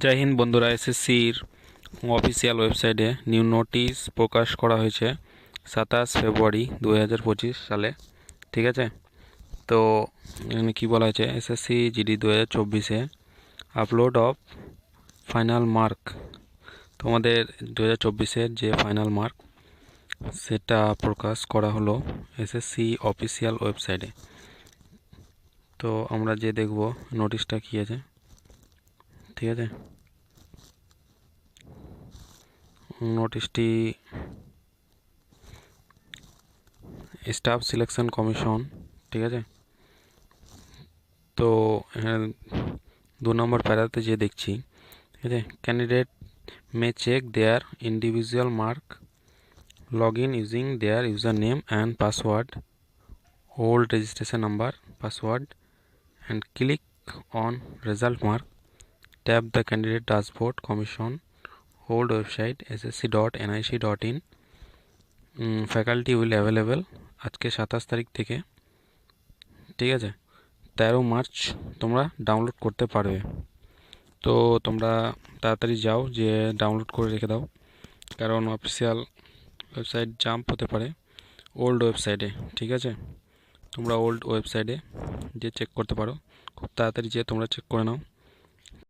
জয় হিন্দ বন্ধুরা, এসএসসির অফিসিয়াল ওয়েবসাইটে নিউ নোটিশ প্রকাশ করা হয়েছে 27 ফেব্রুয়ারি 2025 সালে। ঠিক আছে, তো এখানে কী বলা হয়েছে, এসএসসি জিডি 2024-এ আপলোড অফ ফাইনাল মার্ক। তোমাদের 2024-এর যে ফাইনাল মার্ক সেটা প্রকাশ করা হলো এসএসসি অফিসিয়াল ওয়েবসাইটে। তো আমরা যে দেখব নোটিশটা কী আছে। ঠিক আছে, নোটিশটি স্টাফ সিলেকশন কমিশন। ঠিক আছে, তো এখানে 2 নম্বর প্যারাতে যে দেখছি, ঠিক আছে, candidate may check their individual mark, log in using their user name and password, old registration number, password, and click on result mark, tap the candidate dashboard commission old website ssc.nic.in। Faculty will available আজকে 27 তারিখ থেকে। ঠিক আছে, 13 March তোমরা download করতে পারবে। তো তোমরা তাড়াতাড়ি যাও, যে ডাউনলোড করে রেখে দাও, কারণ অফিসিয়াল ওয়েবসাইট জাম্প হতে পারে ওল্ড ওয়েবসাইটে। ঠিক আছে, তোমরা ওল্ড ওয়েবসাইটে যে চেক করতে পারো, খুব তাড়াতাড়ি যেয়ে তোমরা চেক করে নাও।